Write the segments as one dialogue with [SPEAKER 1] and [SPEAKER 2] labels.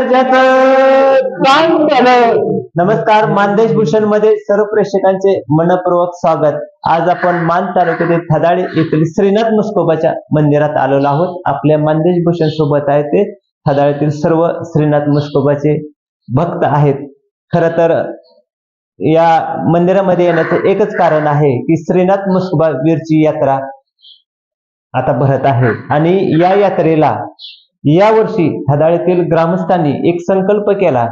[SPEAKER 1] दर्जाचं काम झालं. नमस्कार, मानदेश भूषण मध्ये सर्व प्रेक्षकांचे मनपूर्वक स्वागत. आज आपण मान तालुक्यातील थदाळे येथील श्रीनाथ म्हस्कोबाच्या मंदिरात आलेलो आहोत. आपल्या मानदेश भूषण सोबत आहे ते थदाळ्यातील सर्व श्रीनाथ म्हस्कोबाचे भक्त आहेत. खरं तर या मंदिरामध्ये येण्याचं एकच कारण आहे की श्रीनाथ म्हस्कोबा वीरची यात्रा आता भरत आहे आणि या यात्रेला यावर्षी थदाळ्यातील ग्रामस्थांनी एक संकल्प केला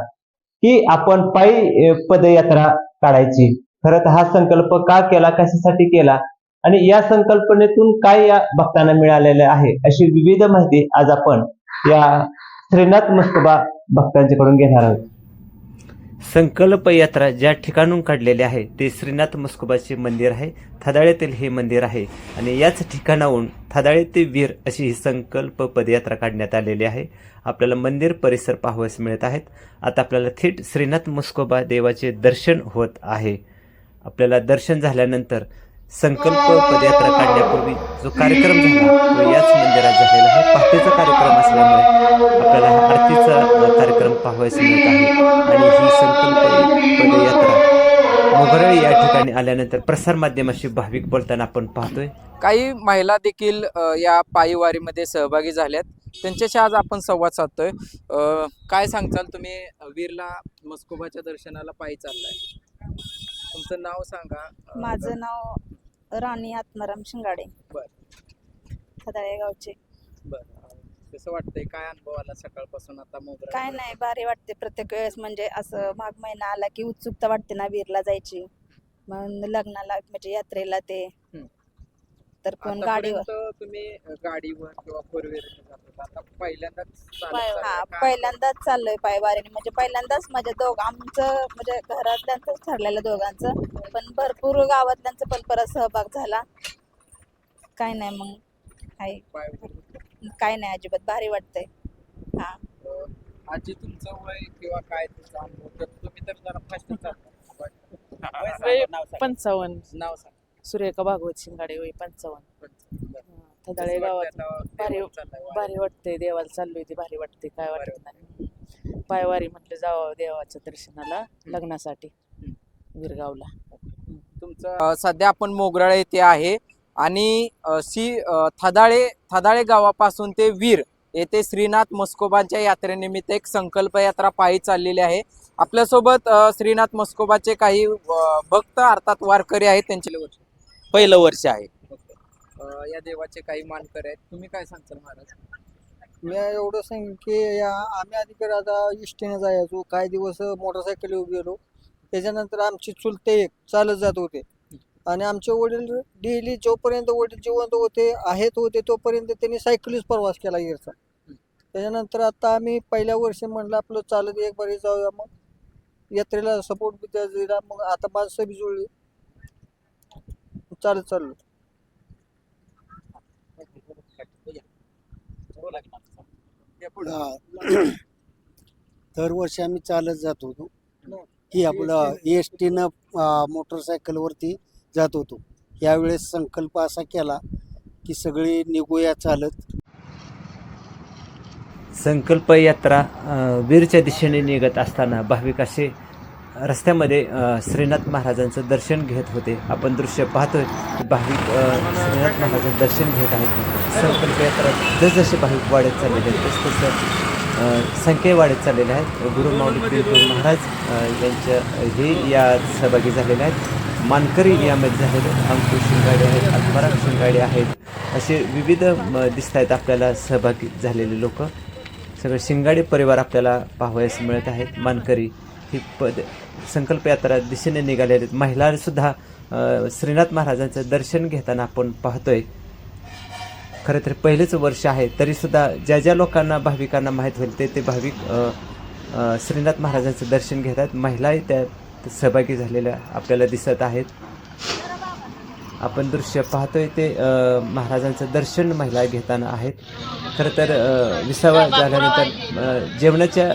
[SPEAKER 1] की आपण पायी पदयात्रा काढायची. खरं तर हा संकल्प का केला, कशासाठी केला आणि या संकल्पनेतून काय या भक्तांना मिळालेले आहे अशी विविध माहिती आज आपण या श्रीनाथ म्हस्कोबा भक्तांच्याकडून घेणार आहोत. संकल्प यात्रा ज्या ठिकाणून काढलेली आहे ते श्रीनाथ म्हस्कोबाचे मंदिर आहे. थदाळ्यातील हे मंदिर आहे आणि याच ठिकाणाहून थदाळे ते वीर अशी ही संकल्प पदयात्रा काढण्यात आलेली आहे. आपल्याला मंदिर परिसर पाहावयास मिळत आहेत. आता आपल्याला थेट श्रीनाथ म्हस्कोबा देवाचे दर्शन होत आहे. आपल्याला दर्शन झाल्यानंतर संकल्प पदयात्रा काढण्यापूर्वी जो कार्यक्रम झाला तो याच मंदिरात झालेला आहे. पहाटेचा कार्यक्रम असल्यामुळे आपल्याला आरतीचा कार्यक्रम पाहावयास मिळत आहे आणि ही संकल्प पदयात्रा मोगरळी या ठिकाणी आल्यानंतर प्रसार माध्यमाशी भाविक बोलताना आपण पाहतोय.
[SPEAKER 2] काही महिला देखील या पायीवारीमध्ये सहभागी झाल्यात. त्यांच्याशी आज आपण संवाद साधतोय. काय सांगचाल, तुम्ही वीरला म्हस्कोबाच्या दर्शनाला पायी चाललाय, तुमचं नाव सांगा.
[SPEAKER 3] माझं नाव राणी आत्माराम शिंगाडे, थदाळे गावचे.
[SPEAKER 2] कसं वाटतंय, काय अनुभव आला सकाळपासून आता मोगरा?
[SPEAKER 3] काय नाही, भारी वाटते. प्रत्येक वेळेस म्हणजे असं माघ महिना आला की उत्सुकता वाटते ना वीरला जायची. मग लग्नाला म्हणजे यात्रेला ते तर कोण गाडीवर,
[SPEAKER 2] तुम्ही गाडीवर किंवा फोर व्हीलर जाता, आता
[SPEAKER 3] पहिल्यांदाच पहिल्यांदाच चाललोय पायवारीने. म्हणजे पहिल्यांदाच माझ्या आमचं म्हणजे घरातल्यांच ठरलेलं दोघांचं, पण भरपूर गावातल्यांचं पण परत सहभाग झाला. काय नाही, मग काय नाही, अजिबात भारी वाटतंय. हा,
[SPEAKER 2] आजी तुमचं वय किंवा काय तुमचा अनुभव? तर तुम्ही तर जरा फास्ट चालता.
[SPEAKER 4] 55.
[SPEAKER 2] नाव सांग.
[SPEAKER 4] सुरेखा भागवत शिंगाडे, वय 55. थदाळे गावात भारी वाटतंय. देवाला चाललोय ते भारी वाटते. काय वाटत नाही. पायवारी म्हटलं जावं देवाच्या दर्शनाला लग्नासाठी वीरगावला.
[SPEAKER 2] तुमचं सध्या आपण मोगराळे येथे आहे आणि थदाळे गावापासून ते वीर येथे श्रीनाथ म्हस्कोबाच्या यात्रेनिमित्त एक संकल्प यात्रा पायी चाललेली आहे. आपल्यासोबत श्रीनाथ म्हस्कोबाचे काही भक्त अर्थात वारकरी आहेत. त्यांचे पहिलं वर्ष आहे. या देवाचे काही मानकर आहेत. तुम्ही काय सांगताल महाराज?
[SPEAKER 5] मी एवढं सांगेन की आम्ही आधीकडे आता इष्टीने जायचो. काही दिवस मोटरसायकल गेलो. त्याच्यानंतर आमची चुलते एक चालत जात होते आणि आमचे वडील डेली जोपर्यंत वडील जिवंत होते तोपर्यंत त्यांनी सायकलीच प्रवास केला इरचा. त्याच्यानंतर आता आम्ही पहिल्या वर्षी म्हणलं आपलं चालत एक बारी जाऊया, मग यात्रेला सपोर्ट दिला. मग आता माणसं बी जुळली, चालत चाललो.
[SPEAKER 6] दरवर्षी आम्ही चालत जात होतो की आपलं एसटीनं मोटरसायकलवरती जात होतो. यावेळेस संकल्प असा केला की सगळे निघूया चालत.
[SPEAKER 1] संकल्प यात्रा वीरच्या दिशेने निघत असताना भाविक असे रस्त्यामध्ये श्रीनाथ महाराजांचं दर्शन घेत होते. आपण दृश्य पाहतोय की भाविक श्रीनाथ महाराजांचं दर्शन घेत आहेत. संकल्प यात्रा जसजसे भाविक वाढत चाललेले आहेत तसतसं संख्या वाढत चाललेल्या आहेत. गुरु माऊली पिंटू महाराज यांच्या हे यात सहभागी झालेले आहेत. मानकरी यामध्ये झालेले अंकुश शिंगाडे आहेत, आत्माराम शिंगाडे आहेत, असे विविध दिसत आहेत आपल्याला सहभागी झालेले लोक. सगळे शिंगाडे परिवार आपल्याला पाहावयास मिळत आहेत. मानकरी ही संकल्प यात्रा दिशेने निघालेले आहेत. महिलांसुद्धा श्रीनाथ महाराजांचं दर्शन घेताना आपण पाहतोय. खरं तर पहिलेच वर्ष आहे तरीसुद्धा ज्या लोकांना भाविकांना माहीत होईल ते भाविक श्रीनाथ महाराजांचं दर्शन घेतात. महिलाही त्यात सहभागी झालेल्या आपल्याला दिसत आहेत. आपण दृश्य पाहतोय ते महाराजांचं दर्शन महिला घेताना आहेत. खरं तर विसावा झाल्यानंतर जेवणाच्या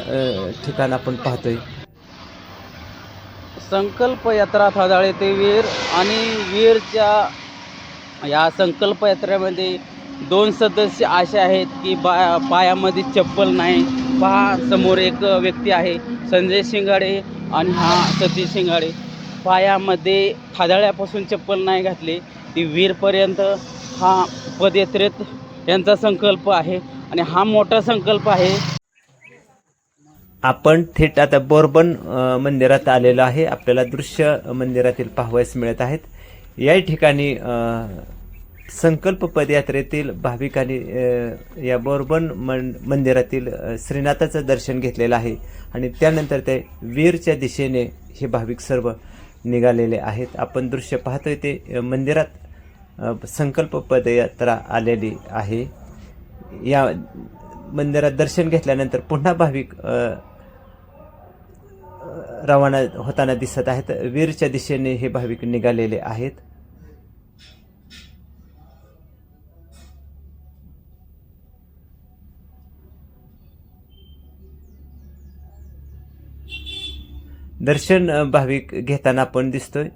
[SPEAKER 1] ठिकाण आपण पाहतोय.
[SPEAKER 7] संकल्प यात्रा थदाळे ते वीर आणि वीरच्या या संकल्प यात्रेमध्ये 2 सदस्य असे आहेत की पायामध्ये चप्पल नाही. पहा समोर एक व्यक्ती आहे संजय शिंगाडे आणि हा सतीश शिंगाडे. पायामध्ये थादळ्यापासून चप्पल नाही घातली ती वीरपर्यंत हा पदयात्रेत यांचा संकल्प आहे आणि हा मोठा संकल्प आहे.
[SPEAKER 1] आपण थेट आता बोरबन मंदिरात आलेलो आहे. आपल्याला दृश्य मंदिरातील पाहावयास मिळत आहेत. या ठिकाणी संकल्प पदयात्रेतील भाविकांनी या बोरबन मंदिरातील श्रीनाथाचं दर्शन घेतलेलं आहे आणि त्यानंतर ते वीरच्या दिशेने हे भाविक सर्व निघालेले आहेत. आपण दृश्य पाहतोय ते मंदिरात संकल्प पदयात्रा आलेली आहे. या मंदिरात दर्शन घेतल्यानंतर पुन्हा भाविक रवाना होताना दिसत आहेत. वीरच्या दिशेने हे भाविक निघालेले आहेत. दर्शन भाविक घेताना आपण दिसतोय.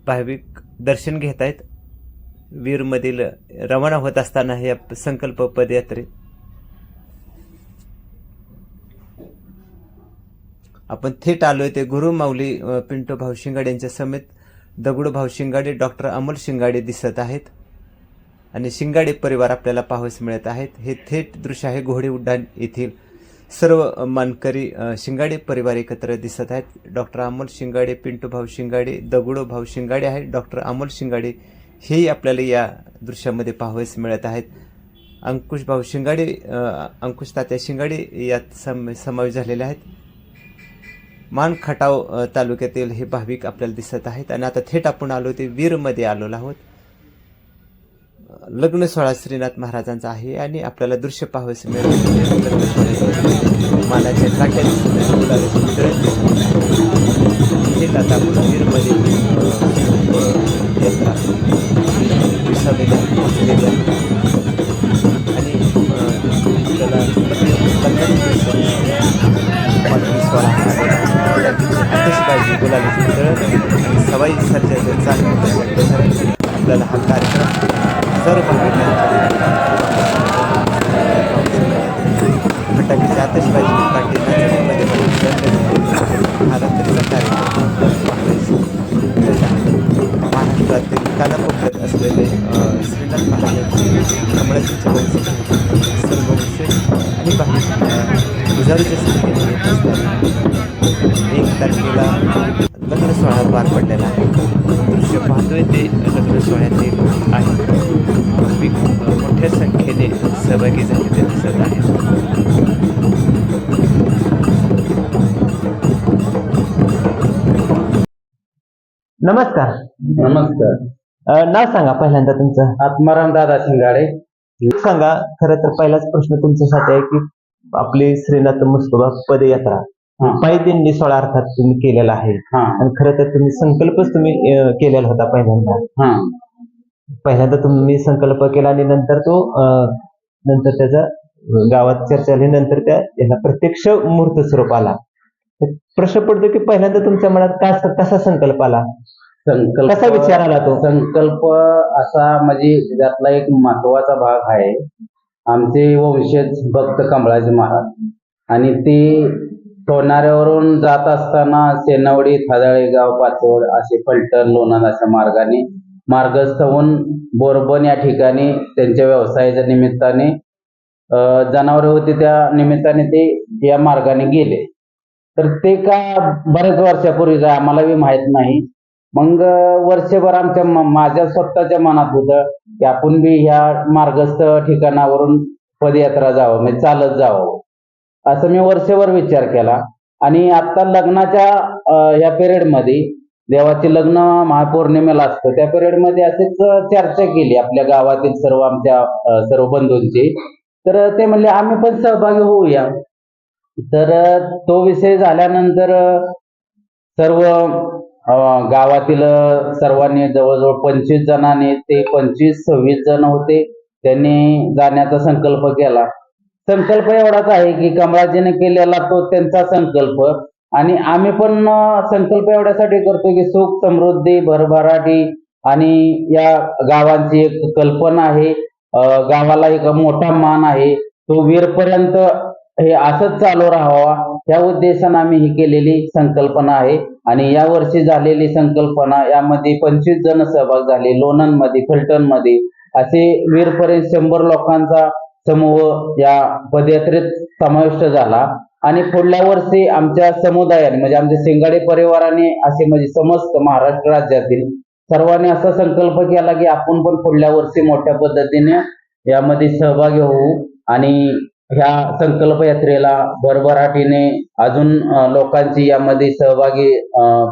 [SPEAKER 1] भाविक दर्शन घेत आहेत वीरमधील रवाना होत असताना या संकल्प पदयात्रेत. आपण थेट आलोय ते गुरु माऊली पिंटू भाऊ शिंगाडे यांच्या समेत दगडू भाऊ शिंगाडे, डॉक्टर अमोल शिंगाडे दिसत आहेत आणि शिंगाडे परिवार आपल्याला पाहावयास मिळत आहेत. हे थेट दृश्य आहे घोडे उड्डाण येथील. सर्व मानकरी शिंगाडे परिवार एकत्र दिसत आहेत. डॉक्टर अमोल शिंगाडे, पिंटू भाऊ शिंगाडे, दगडू भाऊ शिंगाडे आहेत, डॉक्टर अमोल शिंगाडे हेही आपल्याला या दृश्यामध्ये पाहावयास मिळत आहेत. अंकुश भाऊ शिंगाडे, अंकुश तात्या शिंगाडे यात समावेश झालेले आहेत. मान खटाव तालुक्यातील हे भाविक आपल्याला दिसत आहेत आणि आता थेट आपण आलो ते वीरमध्ये आलेलो आहोत. लग्न सोहळा श्रीनाथ महाराजांचा आहे आणि आपल्याला दृश्य पाहावयास मिळत मानाच्या काट्या दिसत थेट आता आपण वीरमध्ये यात्रा विसावेला पोहोचलेली आहे आणि त्याला आतिषबाजी गुलाबाची मिळत आणि सवाई सर्जाचं चालू आपल्याला हा कार्यक्रम सर्व फटाक्याची आतिषबाजी काढली नाचणीमध्ये हा रात्रीचा कार्यक्रम महाराष्ट्रातील कानाकोपऱ्यात असलेले श्रीनाथ महाराजांचे कमळाचे वंश सर्व विशेष आणि हजारोच्या संख्येने येत असतात. 1 तारखेला लग्न सोहळा पार पडलेला आहे. दृश्य पाहतोय ते लग्न सोहळ्यातील आहे. भाविक मोठ्या संख्येने सहभागी झालेले दिसत आहेत. नमस्कार.
[SPEAKER 8] नमस्कार.
[SPEAKER 1] नाव सांगा पहिल्यांदा तुमचं.
[SPEAKER 8] आत्माराम दादा शिंगाडे.
[SPEAKER 1] सांगा. खरं तर पहिलाच प्रश्न तुमच्यासाठी आहे की आपली श्रीनाथ मस्कोबा पदयात्रा पायी दिंडी सोहळा अर्थात तुम्ही केलेला आहे आणि खरं तर तुम्ही संकल्पच तुम्ही केलेला होता पहिल्यांदा तुम्ही संकल्प केला आणि नंतर तो नंतर त्याचा गावात चर्चा झाली, नंतर त्या याला प्रत्यक्ष मूर्त स्वरूप आला. प्रश्न पडतो की पहिल्यांदा तुमच्या मनात कसा संकल्प आला, कसा विचार आला तो
[SPEAKER 8] संकल्प असा म्हणजे त्यातला एक महत्वाचा भाग आहे. आमचे वंशज भक्त कमळाजी महाराज आणि ते टोणाऱ्यावरून जात असताना सेनावडी, थादाळे गाव, पाचवड असे फलटण, लोणंद अशा मार्गाने मार्गस्थ होऊन बोरबन या ठिकाणी त्यांच्या व्यवसायाच्या निमित्ताने जनावरे होती त्या निमित्ताने ते या मार्गाने गेले. तर ते का बऱ्याच वर्षापूर्वी काय आम्हाला बी माहित नाही. मग वर्षभर आमच्या माझ्या स्वतःच्या मनात होतं की आपण बी ह्या मार्गस्थ ठिकाणावरून पदयात्रा जावं, म्हणजे चालत जावं, असं मी वर्षभर विचार केला. आणि आता लग्नाच्या ह्या पिरियडमध्ये देवाचे लग्न महापौर्णिमेला असतं, त्या पिरियडमध्ये असेच चर्चा केली आपल्या गावातील सर्व आमच्या सर्व बंधूंची. तर ते म्हणले आम्ही पण सहभागी होऊया. तर तो विषय झाल्यानंतर सर्व गावातील सर्वांनी जवळजवळ 25 जणांनी ते 25-26 जण होते, त्यांनी जाण्याचा संकल्प केला. संकल्प एवढाच आहे की कमळाजीने केलेला तो त्यांचा संकल्प आणि आम्ही पण संकल्प एवढ्यासाठी करतो की सुख समृद्धी भरभराटी आणि या गावांची एक कल्पना आहे गावाला एक मोठा मान आहे, तो वीरपर्यंत हे असंच चालू राहावा या उद्देशाने आम्ही ही केलेली संकल्पना आहे. आणि या वर्षी झालेली संकल्पना यामध्ये 25 जण सहभाग झाले. लोणंदमध्ये, फलटणमध्ये असे वीरपर्यंत 100 लोकांचा समूह या पदयात्रेत समाविष्ट झाला. आणि पुढल्या वर्षी आमच्या समुदायाने म्हणजे आमच्या शिंगाडे परिवाराने असे म्हणजे समस्त महाराष्ट्र राज्यातील सर्वांनी असा संकल्प केला की आपण पण पुढल्या वर्षी मोठ्या पद्धतीने यामध्ये सहभागी होऊ आणि ह्या संकल्प यात्रेला भरभराटीने अजून लोकांची यामध्ये सहभागी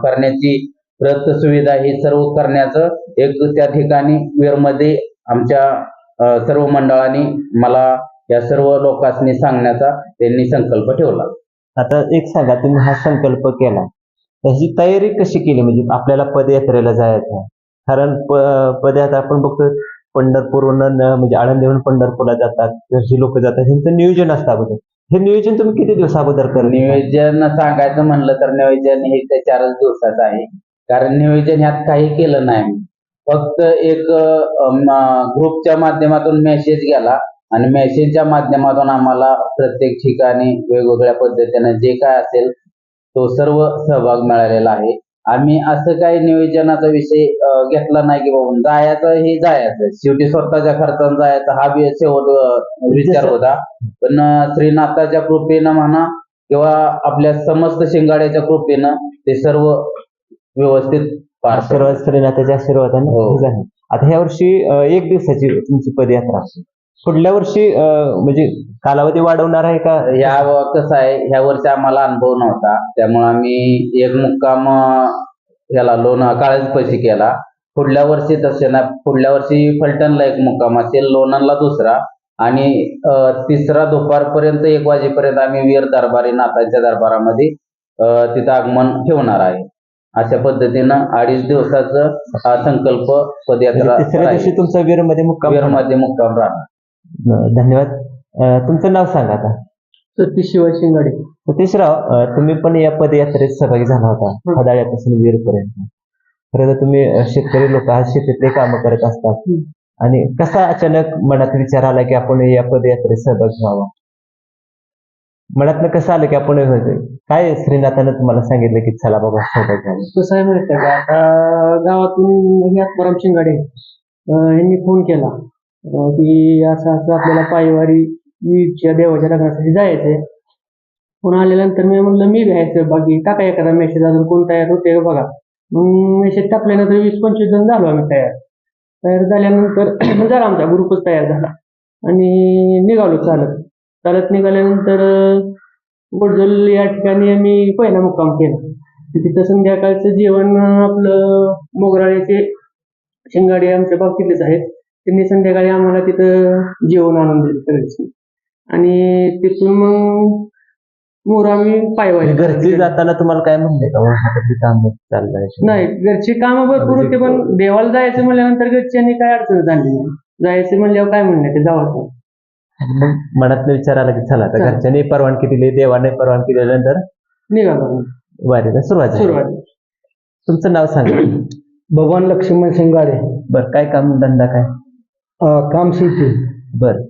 [SPEAKER 8] करण्याची प्रत सुविधा ही सर्व करण्याचं एक त्या ठिकाणी वीरमध्ये आमच्या सर्व मंडळांनी मला या सर्व लोकांनी सांगण्याचा त्यांनी संकल्प ठेवला.
[SPEAKER 1] आता एक सांगा, तुम्ही हा संकल्प केला, त्याची तयारी कशी केली? म्हणजे आपल्याला पदयात्रेला जायचं, कारण पदयात्रा आपण बघतो पंढरपूरहून म्हणजे आळंदीहून पंढरपूरला जातात, जे लोक जातात त्यांचं नियोजन असतं अगोदर. हे नियोजन तुम्ही किती दिवस अगोदर करता?
[SPEAKER 8] नियोजन सांगायचं म्हणलं तर नियोजन हे 4च दिवसाचं आहे. कारण नियोजन ह्यात काही केलं नाही. फक्त एक ग्रुपच्या माध्यमातून मेसेज गेला आणि मेसेजच्या माध्यमातून आम्हाला प्रत्येक ठिकाणी वेगवेगळ्या पद्धतीने जे काय असेल तो सर्व सहभाग मिळालेला आहे. आम्ही असं काही नियोजनाचा विषय घेतला नाही की बाबा जायचं हे जायचं, शेवटी स्वतःच्या खर्चाने जायचं हा शेवट विचार होता. पण श्रीनाथाच्या कृपेनं म्हणा किंवा आपल्या समस्त शिंगाड्याच्या कृपेनं ते सर्व व्यवस्थित पार
[SPEAKER 1] आशीर्वाद, श्रीनाथाच्या आशीर्वादाने
[SPEAKER 8] हो.
[SPEAKER 1] झालं. आता ह्या वर्षी 1 दिवसाची तुमची पदयात्रा असेल, पुढल्या वर्षी म्हणजे कालावधी वाढवणार आहे का?
[SPEAKER 8] या कसं आहे, ह्या वर्षी आम्हाला अनुभव नव्हता, त्यामुळे आम्ही एक मुक्काम याला काळजपशी केला. पुढल्या वर्षी तसे ना, पुढल्या वर्षी फलटणला एक मुक्काम असेल, लोणंदला दुसरा आणि तिसरा दुपारपर्यंत 1 वाजेपर्यंत आम्ही वीर दरबारी नाथांच्या दरबारामध्ये तिथं आगमन ठेवणार आहे. अशा पद्धतीनं 2.5 दिवसाचं हा संकल्प पदयात्रा
[SPEAKER 1] तिसऱ्या दिवशी तुमचा वीरमध्ये मुक्काम
[SPEAKER 8] वीरमध्ये मुक्काम राहणार.
[SPEAKER 1] धन्यवाद. तुमचं नाव सांगा आता.
[SPEAKER 5] सतीश शिवाय शिंगाडे.
[SPEAKER 1] सतीशराव, तुम्ही पण या पदयात्रेत सहभागी झाला होता, खदाळ्यापासून वीरपर्यंत. खरं तर तुम्ही शेतकरी लोक आहात, शेतीतले कामं करत असतात, आणि कसा अचानक मनात विचार आला की आपण या पदयात्रेत सहभागी व्हावा? मनातनं कसं आलं की आपण काय श्रीनाथानं तुम्हाला सांगितलं की चला बाबा सहभागी व्हावं?
[SPEAKER 5] कसं आहे माहिती आहे का, आता गावातून आत्माराम शिंगाडे यांनी फोन केला की असं असं आपल्याला पायवारी वीरच्या देवाच्या लग्नासाठी जायचंय. पुन्हा आल्यानंतर मी म्हणलं मी घ्यायचं बाकी टाका एखादा मेसेज, अजून कोण तयार होते का बघा. मग मेसेज टाकल्यानंतर 20-25 जण झालो आम्ही तयार झाल्यानंतर झाला आमचा ग्रुपच तयार झाला आणि निघालो चालत निघाल्यानंतर गोडजल या ठिकाणी आम्ही पहिला मुक्काम केला. तिथं संध्याकाळचं जेवण आपलं मोगराळ्याचे शिंगाडे आमच्या बाबतीतलेच आहेत, त्यांनी संध्याकाळी आम्हाला तिथं जेवण आणून दिलं सगळ्यांनी. आणि तिथून मग आम्ही पायवारी.
[SPEAKER 1] घरची जाताना तुम्हाला काय म्हणले का हातातली काम चाललंय?
[SPEAKER 5] नाही, घरची कामं भरपूर होते, पण देवाला जायचं म्हणल्यानंतर घरच्यांनी काय अडचण झाली नाही. जायचं म्हणल्यावर काय म्हणणं ते जावं.
[SPEAKER 1] मग मनातनं विचार आला की चला आता घरच्यांनी परवानगी दिली, देवाने परवानगी दिल्यानंतर
[SPEAKER 5] निघालो
[SPEAKER 1] वारीला सुरुवात झाली. तुमचं नाव सांगा.
[SPEAKER 5] भगवान लक्ष्मण शिंगाडे.
[SPEAKER 1] बरं, काय काम धंदा काय?
[SPEAKER 5] काम शेती.
[SPEAKER 1] बर,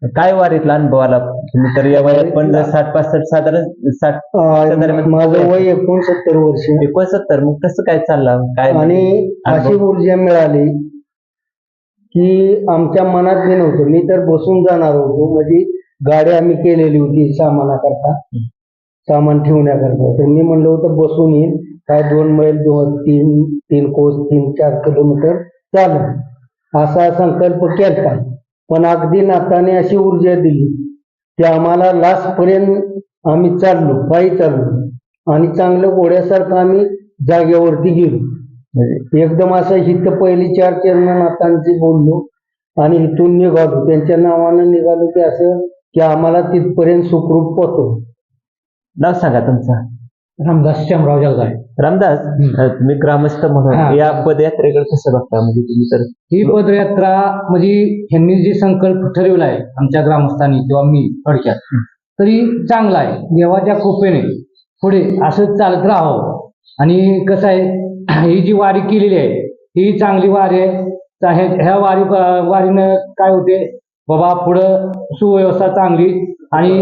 [SPEAKER 1] काय वारीतला अनुभव आला? तुम्ही तर या वयात पण 60-65 साधारण 60
[SPEAKER 5] माझं वय 69 वर्ष.
[SPEAKER 1] 69. मग कसं काय चाललं काय?
[SPEAKER 5] आणि अशी ऊर्जा मिळाली की आमच्या मनात मी नव्हतं, मी तर बसून जाणार होतो. म्हणजे गाडी आम्ही केलेली होती सामानाकरता, सामान ठेवण्याकरता. तर मी म्हणलं होतं बसून येईल, काय 2 मैल 3 कोस 3-4 किलोमीटर चालू असा संकल्प केला. पण अगदी नाताने अशी ऊर्जा दिली की आम्हाला लास्ट पर्यंत आम्ही पायी चाललो आणि चांगलं घोड्यासारखं आम्ही जागेवरती गेलो. एकदम असं इथं पहिली 4 चरण नातांची बोललो आणि इथून निघालो, त्यांच्या नावानं निघालो की असं की आम्हाला तिथपर्यंत सुखरूप पोहोचलो.
[SPEAKER 1] नाव सांगा तुमचं.
[SPEAKER 5] रामदास शामराव जगदाळे.
[SPEAKER 1] रामदास, तुम्ही ग्रामस्थ म्हणून या पदयात्रेकडे कसं बघता? म्हणजे तुम्ही तर
[SPEAKER 9] ही पदयात्रा म्हणजे ह्यांनी जे संकल्प ठरवला आहे आमच्या ग्रामस्थांनी किंवा मी थोडक्यात तरी चांगला आहे. देवाच्या कृपेने पुढे असंच चालत राहावं. आणि कसं आहे, ही जी वारी केलेली आहे ही चांगली वारी आहे. ह्या वारीनं काय होते बाबा पुढं सुव्यवस्था चांगली आणि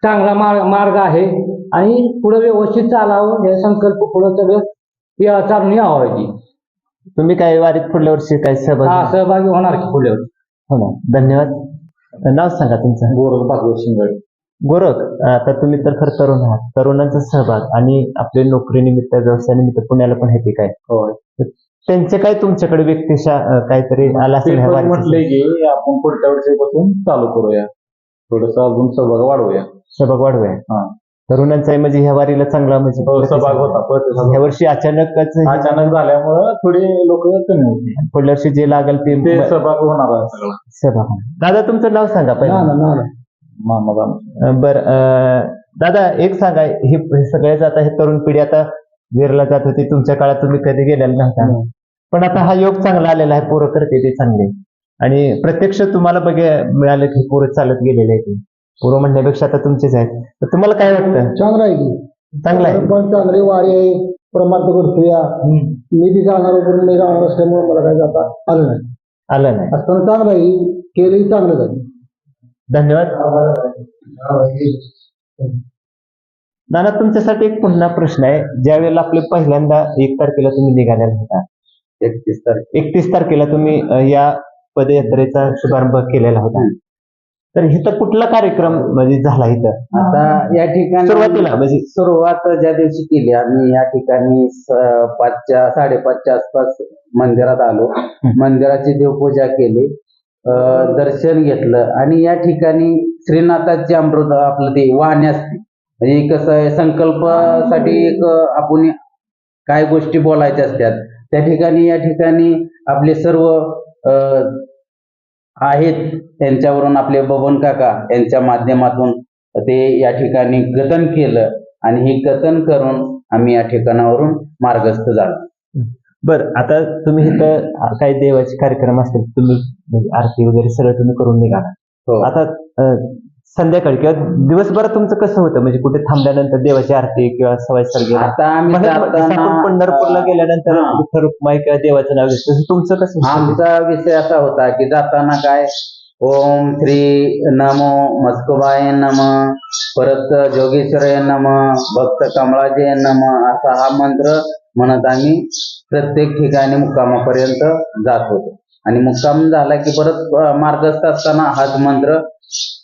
[SPEAKER 9] चांगला मार्ग आहे आणि पुढे व्यवस्थित चालावं हे संकल्प पुढे सगळं चालून यावं की
[SPEAKER 1] तुम्ही काय वारीत पुढल्या वर्षी काय
[SPEAKER 9] सहभागी होणार की पुढल्या वर्षी.
[SPEAKER 1] हो ना. धन्यवाद. नाव सांगा तुमचं.
[SPEAKER 8] गोरख भागवत शिंगाडे.
[SPEAKER 1] गोरख, आता तुम्ही तर खरं तरुण आहात. तरुणांचा सहभाग आणि आपले नोकरीनिमित्त व्यवसायानिमित्त पुण्याला पण आहे ते काय त्यांचे काय तुमच्याकडे व्यक्तिशा काहीतरी आला असेल ह्या वारीचं?
[SPEAKER 8] म्हटले की आपण पुढच्या वर्षीपासून चालू करूया, थोडस अजून सहभाग वाढवूया.
[SPEAKER 1] सहभाग वाढवूया.
[SPEAKER 8] हा.
[SPEAKER 1] तरुणांचा म्हणजे ह्या वारीला चांगला म्हणजे
[SPEAKER 8] सहभाग होता.
[SPEAKER 1] ह्या वर्षी अचानकच
[SPEAKER 8] अचानक झाल्यामुळे थोडी लोक कमी होती.
[SPEAKER 1] पुढल्या वर्षी जे लागेल ते
[SPEAKER 8] सहभाग होणार आहे सगळं.
[SPEAKER 1] सहभाग. दादा तुमचं नाव सांगा पहिलं. बर, दादा एक सांगा, हे सगळेच आता हे तरुण पिढी आता वीरला जात होती, तुमच्या काळात तुम्ही कधी गेलेला नव्हता, पण आता हा योग चांगला आलेला आहे, पोरं करते ते चांगले आणि प्रत्यक्ष तुम्हाला मिळालं की पोरं चालत गेलेले आहेत. पोरं म्हणण्यापेक्षा आता तुमचेच आहेत, तर तुम्हाला काय वाटतं?
[SPEAKER 9] चांगला आहे की
[SPEAKER 1] चांगला आहे.
[SPEAKER 9] पण चांगली वारी आहे, परमार्थ करतोया. मी बी जाणार करून मी जाणार असल्यामुळे मला काय जाता आलं नाही. असताना चांगलं आहे, केलंही चांगलं आहे.
[SPEAKER 1] धन्यवाद. नाना, तुमच्यासाठी एक पुन्हा प्रश्न आहे. ज्या वेळेला आपले पहिल्यांदा 1 तारखेला तुम्ही निघालेला होता, 31 तारखेला तुम्ही या पदयात्रेचा शुभारंभ केलेला होता, तर इथं कुठला कार्यक्रम म्हणजे झाला इथं?
[SPEAKER 8] आता या ठिकाणी
[SPEAKER 1] सुरुवातीला म्हणजे
[SPEAKER 8] सुरुवात ज्या दिवशी केली आम्ही या ठिकाणी 5:30च्या आसपास मंदिरात आलो, मंदिराची देवपूजा केली, दर्शन घेतलं आणि या ठिकाणी श्रीनाथाची अमृत आपलं ते वाहने असते, म्हणजे कसं आहे संकल्पासाठी एक आपण काय गोष्टी बोलायच्या असतात, त्या ठिकाणी या ठिकाणी आपले सर्व आहेत, त्यांच्यावरून आपले बबन काका यांच्या माध्यमातून ते या ठिकाणी कथन केलं आणि हे कथन करून आम्ही या ठिकाणावरून मार्गस्थ झालो.
[SPEAKER 1] बर, आता तुम्ही इथं काही देवाचे कार्यक्रम असतील, तुम्ही म्हणजे आरती वगैरे सगळं तुम्ही करून निघाला.
[SPEAKER 8] हो.
[SPEAKER 1] आता संध्याकाळी किंवा दिवसभरात तुमचं कसं होतं, म्हणजे कुठे थांबल्यानंतर देवाची आरती किंवा सवाई सर्गे,
[SPEAKER 8] आता आम्ही जाताना
[SPEAKER 1] पंढरपूरला गेल्यानंतर विठ्ठल रुक्माई किंवा देवाचं नाव घेतलं, तुमचं कसं होतं?
[SPEAKER 8] आमचा विषय असा होता की जाताना काय ओम श्री नमो मस्कोबाय नम, परत जोगेश्वराय नम, भक्त कमळाजय नम, असा हा मंत्र म्हणत आम्ही प्रत्येक ठिकाणी मुक्कामापर्यंत जात होतो आणि मुक्काम झाला की परत मार्गस्थ असताना हाच मंत्र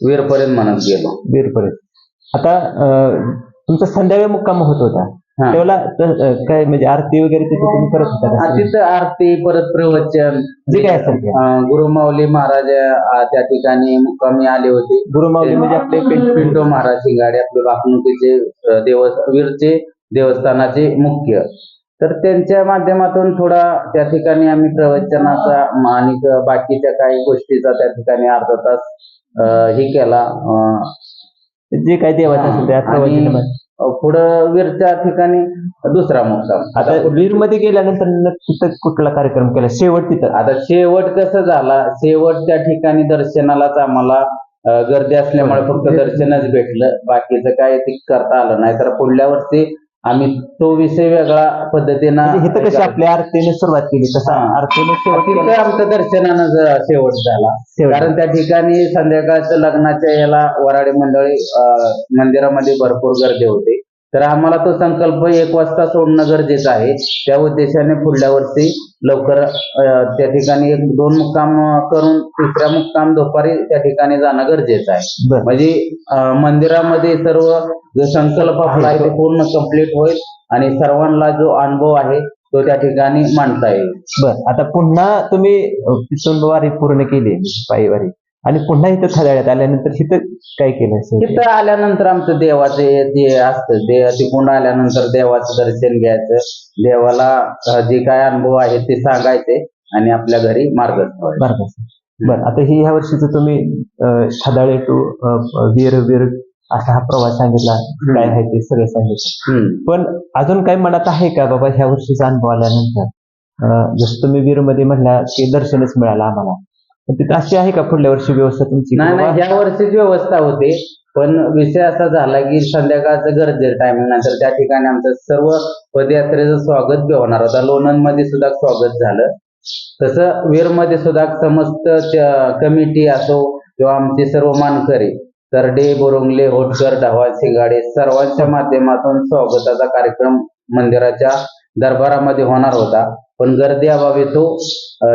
[SPEAKER 8] वीरपर्यंत म्हणत गेलो.
[SPEAKER 1] वीरपर्यंत. आता तुमचा संध्याकाळी मुक्काम होत होता, तेवढा काय म्हणजे आरती वगैरे तिथे तुम्ही करत होता?
[SPEAKER 8] तिथं आरती, परत प्रवचन
[SPEAKER 1] जे काय असेल.
[SPEAKER 8] गुरुमाऊली महाराज त्या ठिकाणी मुक्कामी आले होते.
[SPEAKER 1] गुरुमाऊली म्हणजे आपले
[SPEAKER 8] पिंटो महाराज शिंगाडे, आपले वाकणुकीचे वीरचे देवस्थानाचे मुख्य, तर त्यांच्या माध्यमातून थोडा त्या ठिकाणी आम्ही प्रवचनाचा आणि बाकीच्या काही गोष्टीचा त्या ठिकाणी अर्धा तास हे केला,
[SPEAKER 1] जे काही देवाचं असेल त्या प्रवचन.
[SPEAKER 8] पुढं वीरच्या ठिकाणी दुसरा मुक्काम.
[SPEAKER 1] आता वीर मध्ये गेल्यानंतर तिथं कुठला कार्यक्रम केला शेवट तिथं?
[SPEAKER 8] आता शेवट कसं झाला, शेवट त्या ठिकाणी दर्शनालाच आम्हाला गर्दी असल्यामुळे फक्त दर्शनच भेटलं, बाकीचं काय ते करता आलं नाही. तर पुढल्या वर्षी आम्ही तो विषय वेगळा पद्धतीनं
[SPEAKER 1] इथं कशी आपल्या आरतीने सुरुवात केली तसं आरतीने
[SPEAKER 8] तिथं आमचं दर्शनानं शेवट झाला, कारण त्या ठिकाणी संध्याकाळचं लग्नाच्या याला वराडी मंडळी मंदिरामध्ये भरपूर गर्दी होते, तर आम्हाला तो संकल्प 1 वाजता सोडणं गरजेचं आहे. त्या उद्देशाने पुढल्या वर्षी लवकर त्या ठिकाणी 1-2 मुक्काम करून तिसऱ्या मुक्काम दुपारी त्या ठिकाणी जाणं गरजेचं आहे, म्हणजे मंदिरामध्ये सर्व जो संकल्प आपला आहे ते पूर्ण कंप्लीट होईल आणि सर्वांना जो अनुभव आहे तो त्या ठिकाणी मांडता येईल.
[SPEAKER 1] बरं, आता पुन्हा तुम्ही तिथून वारी पूर्ण केली पायी वारी आणि पुन्हा इथं थदाळ्यात आल्यानंतर इथं काय केलं?
[SPEAKER 8] तिथं आल्यानंतर आमचं देवाचे जे असतं ते तिकडून आल्यानंतर देवाचं दर्शन घ्यायचं, देवाला जे काय अनुभव आहे ते सांगायचे आणि आपल्या घरी मार्गस्थ व्हायचं.
[SPEAKER 1] बरं, आता ह्या वर्षीचं तुम्ही थदाळे टू वीर असा हा प्रवास सांगितला, काय आहे ते सगळं सांगितलं, पण अजून काही मनात आहे का बाबा ह्या वर्षीचा अनुभव आल्यानंतर? जसं तुम्ही वीर मध्ये म्हणला की दर्शनच मिळालं आम्हाला, पण तिथं अशी आहे का पुढल्या वर्षी व्यवस्था तुमची?
[SPEAKER 8] नाही नाही, ह्या वर्षीच व्यवस्था होते, पण विषय असा झाला की संध्याकाळचं गरजे टायमिंग नंतर त्या ठिकाणी आमचं सर्व पदयात्रेचं स्वागत बी होणार होता. लोणंदमध्ये सुद्धा स्वागत झालं, तसं वीरमध्ये सुद्धा समस्त कमिटी असो किंवा आमचे सर्व मानकरी तरडे, बोरुंगले, होटकर, ढवाळ, शिंगाडे सर्वांच्या माध्यमातून स्वागताचा कार्यक्रम मंदिराच्या दरबारामध्ये होणार होता, पण गर्दी अभावी तो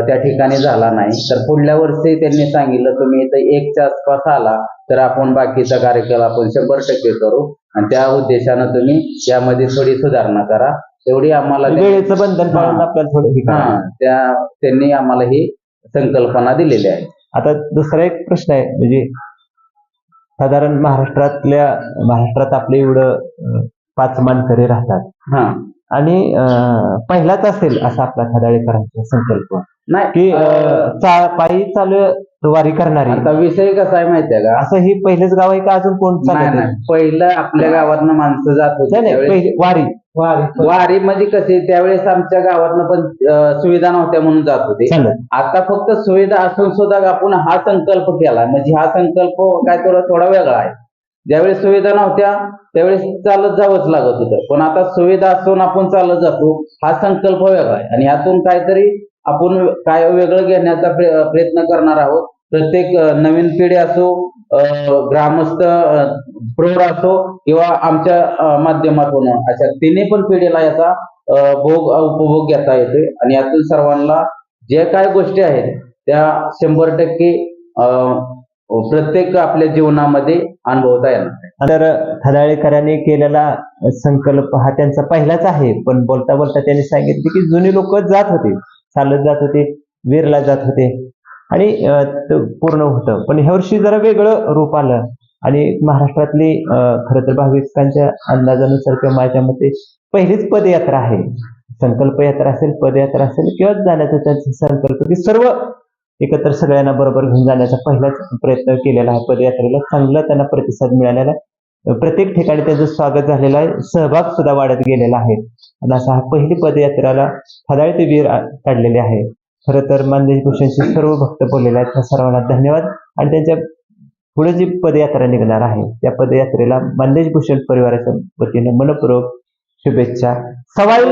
[SPEAKER 8] त्या ठिकाणी झाला नाही. तर पुढल्या वर्षी त्यांनी सांगितलं तुम्ही इथं 1च्या आसपास आला तर आपण बाकीचा कार्यक्रम आपण 100% करू आणि त्या उद्देशानं तुम्ही यामध्ये थोडी सुधारणा करा, एवढी आम्हाला
[SPEAKER 1] वेळेचं बंधन पाळून आपल्याला थोडं हे करावं.
[SPEAKER 8] त्यांनी आम्हाला ही संकल्पना दिलेली आहे.
[SPEAKER 1] आता दुसरा एक प्रश्न आहे, म्हणजे साधारण महाराष्ट्रात आपले एवढं 5 मानकरी राहतात
[SPEAKER 8] हा
[SPEAKER 1] आणि पहिलाच असेल असा आपला खदाळेकरांचा संकल्प
[SPEAKER 8] नाही
[SPEAKER 1] की पायी चालू वारी करणारी.
[SPEAKER 8] आता विषय कसा आहे माहितीये का,
[SPEAKER 1] असं ही पहिलेच गाव आहे का अजून कोण
[SPEAKER 8] नाही
[SPEAKER 1] चालत
[SPEAKER 8] नाही, पहिलं आपल्या गावातनं माणसं जात होती
[SPEAKER 1] नाही
[SPEAKER 8] त्यावेळेस.
[SPEAKER 1] पहिली वारी
[SPEAKER 8] वारी म्हणजे कसे त्यावेळेस आमच्या गावातनं पण सुविधा नव्हत्या म्हणून जात होते.
[SPEAKER 1] चालत.
[SPEAKER 8] आता फक्त सुविधा असून सुद्धा आपण हा संकल्प केला, म्हणजे हा संकल्प काय थोडा वेगळा आहे. ज्यावेळेस सुविधा नव्हत्या त्यावेळेस चालत जावंच लागत होतं, पण आता सुविधा असून आपण चालत जातो, हा संकल्प वेगळा आहे आणि यातून काहीतरी आपण काय वेगळं घेण्याचा प्रयत्न करणार आहोत. प्रत्येक नवीन पिढी असो, ग्रामस्थ प्रौढ असो किंवा आमच्या माध्यमातून अशा तिन्ही पण पिढीला याचा उपभोग घेता येतोय आणि यातून सर्वांना जे काय गोष्टी आहेत त्या 100% प्रत्येक आपल्या जीवनामध्ये अनुभवता येणार.
[SPEAKER 1] तर खदाळेकरांनी केलेला संकल्प हा त्यांचा पहिलाच आहे, पण बोलता बोलता त्यांनी सांगितले की जुनी लोक जात होते, चालत जात होते, वीरला जात होते आणि पूर्ण होतं. पण ह्या वर्षी जरा वेगळं रूप आलं आणि महाराष्ट्रातली खरं तर भाविकांच्या अंदाजानुसार किंवा माझ्या मते पहिलीच पदयात्रा आहे. संकल्प यात्रा असेल, पदयात्रा असेल किंवा जाण्याचा त्यांचा संकल्प की सर्व एकत्र सगळ्यांना बरोबर घेऊन जाण्याचा पहिलाच प्रयत्न केलेला आहे. पदयात्रेला चांगला त्यांना प्रतिसाद मिळालेला आहे, प्रत्येक ठिकाणी त्यांचं स्वागत झालेलं आहे, सहभाग सुद्धा वाढत गेलेला आहे आणि असा हा पहिली पदयात्रेला खदाळ ते वीर काढलेले आहे. खरं तर मानदेश भूषणचे सर्व भक्त बोललेले आहेत, त्या सर्वांना धन्यवाद. आणि त्यांच्या पुढे जी पदयात्रा निघणार आहे त्या पदयात्रेला मानदेश भूषण परिवाराच्या वतीनं मनपूर्वक शुभेच्छा. सवाई